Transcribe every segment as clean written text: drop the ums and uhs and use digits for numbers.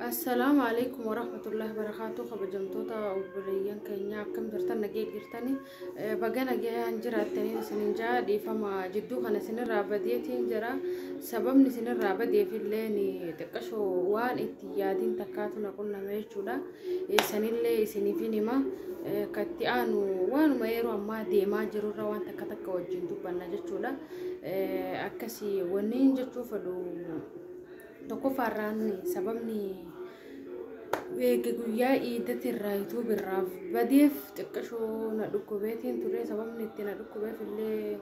السلام عليكم ورحمة الله وبركاته. خبجمتوتا وبريان كينيا كم درتنا نجيل جرتني بجانا جاي عنجرة التاني سننجا دي فما جدو خنا سن الرابدية تنجرا سبب نسن الرابدية في الليل تكشوا وان اتيادين تكاتنا كنا ميشودا سن اللي سنفيني ما كتيانو وان ما يرو ما دي ما جرو روان تكاتك وجندو بنا جتودا أكسي ونين جتو فلو toko farranni sababni guyyaa iidati irraayituu birraaf badeef xiqqashoo na dhukkubeetiin ture sababni itti na dhukkubeef illee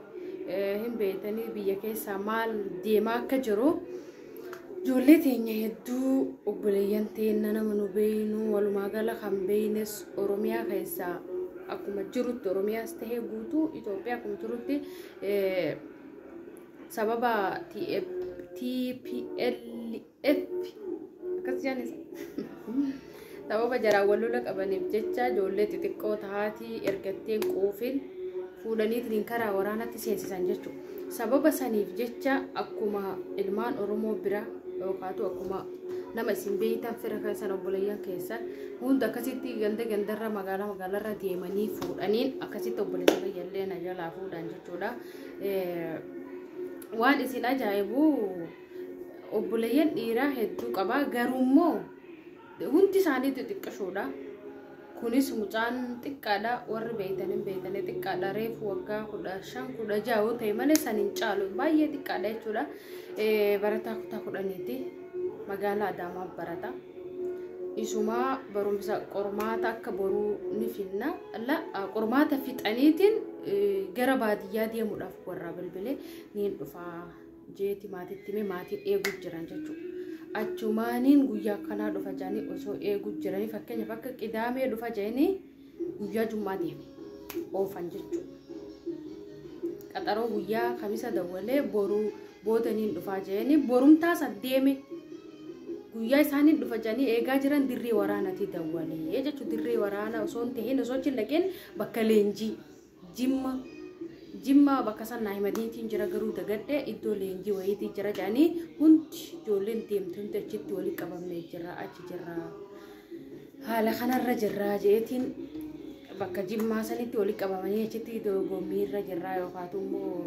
hin beeytanii biyya keessaa maal deemaa akka jiru ijoollee teenya hedduu obboleeyyan teenya nama nu beeynu walumaa gala kan beeynes Oromiyaa keessaa akkuma jirutti Oromiyaas tahee guutuu Itoophiyaa akkuma jirutti sababa TPLF akkasiyanis sababa jaraawwallola qabaniif jecha ijoollee xixiqqoo tahaati ergatteen quufin fuudhaniitiin karaa waraanatti seensisan jechuudha. Sababa saniif jecha akkuma ilmaan Oromoo bira yookaan akkuma nama isin beeytan fira keessan obboleeyyan keessan hunda akkasitti gandarra magaalarra deemanii fuudhaniin akkasitti obboleeyyan fayyallee na jalaa fuudhan jechuudha. waan isin ajaa'ibu obboleeyyan dhiiraa hedduu qaba garummoo hundi isaanii xixiqqashoodha kunis mucaan xiqqaadha warri beeytanii xiqqaadha reefu waggaa 15 16 ta'e malee sanin caalu baay'ee xiqqaadha jechuudha barataa kutaa 10ti magaalaa Adaamaa barata isuma barumsa qormaata akka boruu ni finna la qormaata fixaniitiin gara baadiyyaa deemuudhaaf warra bilbilee niin dhufa jeeti maatitti maatiin eeguu jiran jechuudha. Achumaaniin guyyaa kanaa dhufa jaanii osoo eeguu jiranii fakkeenyaaf akka qidaamee dhufa jaanii guyyaa jummaa deeme oofan jechuudha. Qaxaroo guyyaa kamisa dawwalee boruu boodaniin dhufa jaanii borumtaas deeme guyyaa isaanii dhufa jaanii eegaa jiran dirree waraanaatti dawwalee jechuudha. Dirree waraanaa osoo hin ta'in osoo chillaqeen bakka leenjii Jimma bakka sanaa himadiitiin jira garuu dagadhee iddoo leenjii wayiitii jira jaanii hundi ijoolleen deemtu hundi achitti walii qabamnee jira achi jira haala kanarra jirra jeetiin bakka Jimmaa sanitti walii qabamanii achitti dorgommiirra jirra yookaan immoo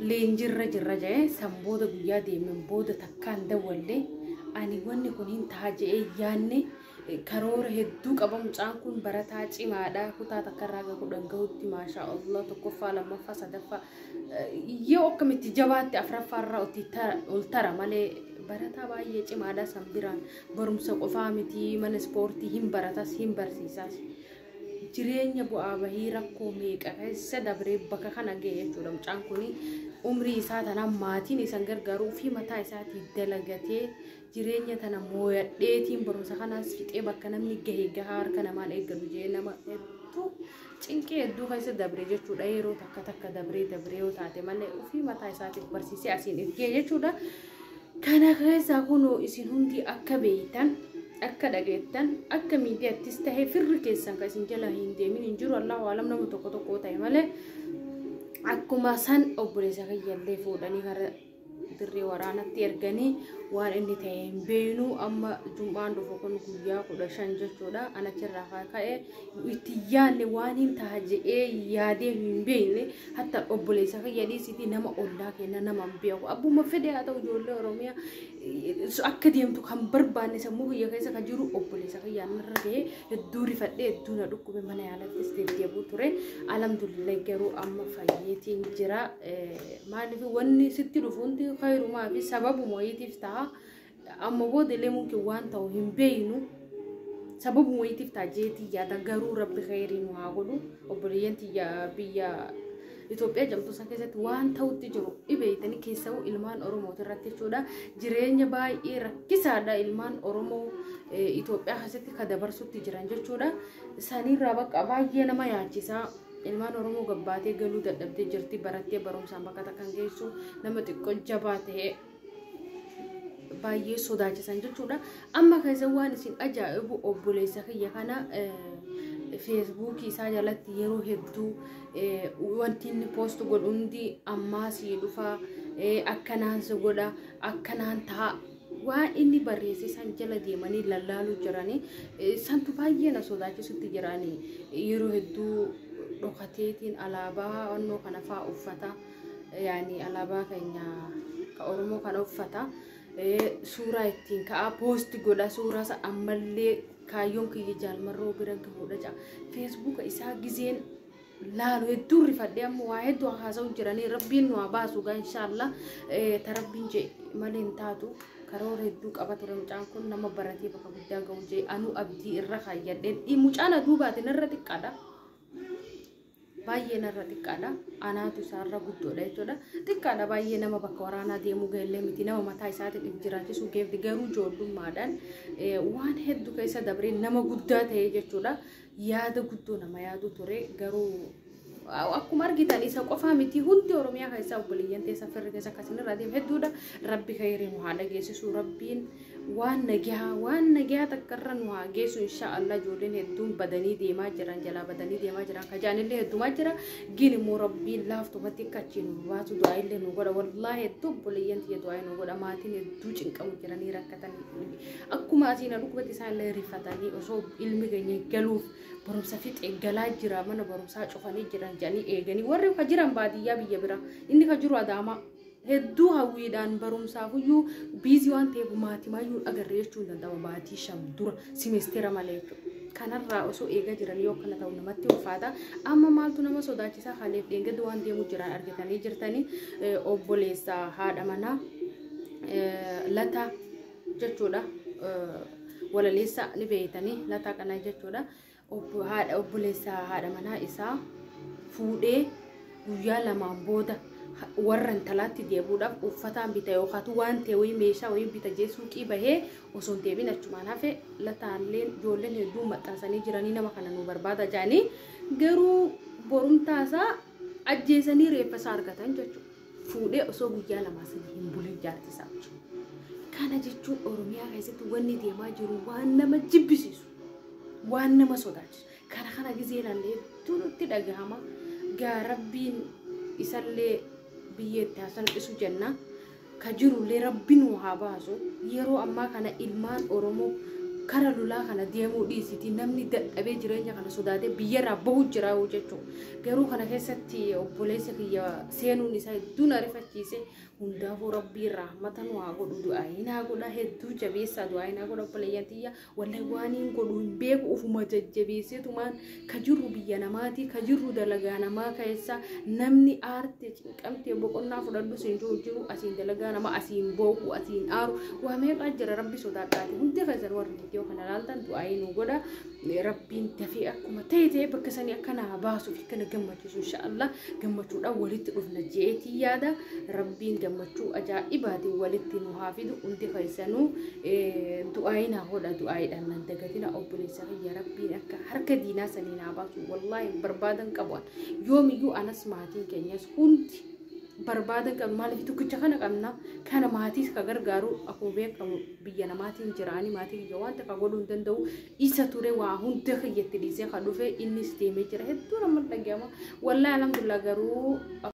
leenjiirra jirra jee sanbooda guyyaa deemen booda takkaan dawwallee ani wanni kun hin ta'a jee yaanne karoora hedduu qaba mucaan kun barataa cimaadha kutaa takkarraa ga 10 gahutti maasha Allah tokkoffaa lammaffaa sadaffaa yoo akkamitti jabaatti afraffaarraa ol tara malee barataa baay'ee cimaadha sanbiraan barumsa qofaa miti mana ispoortii hin baratas hin barsiisas jireenya bu'aa bahii rakkoo meeqa keessa dabree bakka kana ga'e jechuudha. Mucaan kun umrii isaa tanaan maatiin isan gargaaruu fi mataa isaatii dalagatee jireenya tana mooyadheetiin barumsa kanaas fixee bakka namni gahee gahaa harka namaan eeggalu jee nama hedduu cinqee hedduu keessa dabree jechuudha. Yeroo takka dabree yoo taate malee ofii mataa isaatiif barsiisee asiin ergee jechuudha. Kana keessaa kunoo isin hundi akka beeytan akka dhageettan akka miidiyaattis tahee firri keessan kan isin jala hin deemin hin jiru Allahu aalam nama tokko ta'e malee akkuma san obboleessa kayyallee fuudhanii gara dirree waraanatti erganii waan inni ta'e hin beeynu amma jum'aan dhufu kun guyyaa 15 jechuudha. Anachirraa ka'ee itti yaadne waan hin ta'a je'ee yaadee hin beeyne hatta obboleessa kayyadhiisitii nama ollaa kenna nama hin beeku abbuma fedhe haa ta'u ijoollee Oromiyaa akka deemtu kan barbaanne sammuu kiyya keessa kan jiru obboleessa kayyaan irra ga'ee hedduu rifadhee hedduu na dhukkube mana yaalattis deddeebuu ture. Alhamdulillah garuu amma fayyeetiin jira maaliif wanni sitti dhufu hundi khayrumaa fi sababuma wayiitiif ta'a. Amma booda illee mungkin waan ta'u hin beeynu sababu wayiitiif ta'a jeetii yaada garuu rabbi khayriin waa godhu obboleeyyan biyya Itoophiyaa jamtoota keessatti waan ta'utti jiru dhibeeytanii keessaa ilmaan Oromoo irratti jechuudha. Jireenya baay'ee rakkisaadha ilmaan Oromoo Itoophiyaa keessatti ka dabarsutti jiran jechuudha. Sanirraa bakka baay'ee nama yaachisa. Ilmaan Oromoo gabbaatee galuu dadhabdee jirti barattee barumsaan bakka takkan geessu nama xiqqoo jabaa ta'e baay'ee sodaachisan jechuudha. Amma keessa waan isin ajaa'ibu obboleessa kiyya kana Facebook isaa jalatti yeroo hedduu wanti inni post godhundi ammaasii dhufa akkanaan se godha akkanaan ta'a waan inni barreesse san jala deemanii lallaaluu jiranii santu baay'ee na sodaachisutti jiranii yeroo hedduu dhokateetiin alaabaa onnoo kana fa'aa uffata yaani alaabaa keenya ka Oromoo kana uffata suuraa ittiin ka'aa poosti godha suuraa sa ammallee kaayyoon kiyya jaalmarroo bira gahuudha jaa Facebook isaa gizeen laalu hedduu rifadhee amma waa hedduu haasa'u jiranii rabbiin nu haa baasu gaa inshallah tarabbiin jee malee hin taatu karoora hedduu qaba ture mucaan kun nama baratee bakka guddaa gahu jee anu abdii irra kaayyadheen mucaan aduu baatin irra xiqqaadha baay'ee narra xiqqaadha anaatu isaarra guddoodha jechuudha xiqqaadha baay'ee nama bakka waraanaa deemuu gaellee miti nama mataa isaatiin jiraachisuu geefdi garuu ijoollummaadhaan waan hedduu keessa dabree nama guddaa ta'ee jechuudha yaada guddoo nama yaadu ture garuu akkuma argitan isa qofaa miti hundi Oromiyaa keessaa obboleeyyan teessa firri keessa akkasiin deemu hedduudha rabbi khayrii nu haa dhageessisu rabbiin waan nagaa takkarra nu haa geessu inshaallah ijoolleen hedduun badanii deemaa jiran jalaa badanii deemaa jiran kajaanillee heddumaa jira gin immoo rabbiin laaftumatti kachiin nu baasu du'aa illee nu godha wallaahi hedduu obboleeyyan tiyya du'aa nu godha maatiin hedduu cinqamu jiranii rakkatanii akkuma asiin dhukkubatti isaan illee rifatanii osoo ilmi keenya galuuf barumsa fiixee galaa jira mana barumsaa cufanii jiran jedhanii eeganii warri ka jiran baadiyyaa biyya bira inni ka jiru Adaamaa hedduu hawwiidhaan barumsaafuyyuu biizii waan ta'eef maatimayyuu agarree jechuun danda'ama baatii 5 dura simesteera malee kanarraa osoo eegaa jiran yoo kana ta'u namatti ulfaata amma maaltu nama sodaachisaa haleef dheengada waan deemu jiran argatanii jirtanii obboleessa haadha manaa Lataa jechuudha walaleessa ni beeytanii Lataa kana jechuudha obboleessa haadha manaa isaa fuudhee guyyaa lamaan booda warran talaatti deebuudhaaf uffataan bita yookaan waan ta'e wayii meeshaa wayii bita jeesuuqii bahee osoo hin deebiin achumaan hafe Lataalleen ijoolleen hedduu maxxansanii jiranii nama kana nu barbaada jaanii garuu borumtaasaa ajjeesanii reeffa isaa argatan jechuudha fuudhee osoo guyyaa lamaa sanii hin bulin jaartisaa kana jechuun Oromiyaa keessatti wanni deemaa jiru waan nama jibbisiisu waan nama sodaachisu kana gizeenallee turutti dhagahama gaa rabbiin isallee biyyeetti hasal'isu jenna ka jirullee rabbiin haa baasu yeroo ammaa kana ilmaan Oromoo kara lulaa kana deemuu dhiisiti namni dadhabee jireenya kana sodaatee biyyarraa bahu jira jechuudha garuu kana keessatti obboleessa kiyya seenuun isaa hedduu na rifachiise hundaafuu rabbii rahmatan waa godhu du'aayinaa godha hedduu jabeessaa du'aayinaa godha obboleeyyan tiyya wallahi waaniin godhu hin beeku ufuma jajjabeesseetumaan ka jirru biyya namaati ka jirru dalagaa namaa keessa namni aarte cinqamtee boqonnaa fudhadhu siin jiru asiin dalagaa nama asiin booku asiin aaru waa meeqaa jira rabbi sodaadhaati hundi keessan warri yoo kana laaltan du'aayinuu godha rabbiin dafee akkuma ta'e bakka sanii akkana baasuuf kana gammachiisu inshaallah gammachuudhaan walitti dhufna jeetii yaada rabbiin gammachuu ajaa'ibaatiin walitti nu haafidu hundi keessanuu du'aayinaa godha du'aayiidhaan nan dagatina obboleessa kiyya rabbiin akka harka diinaa sanii naa baasu wallaahi barbaadan qaban yoomiyyuu anas maatiin keenyas hundi barbaadan qabu maaliif tokkicha kana qabna kana maatii ka gargaaru akkuma beekamu biyya namaatiin jiraanii maatii kiyya wanta ka godhuu hin danda'u isa ture waa hunda kiyyatti dhiisee ka dhufe innis deemee jira hedduu nama dhaggeema wallaahi alhamdulillah garuu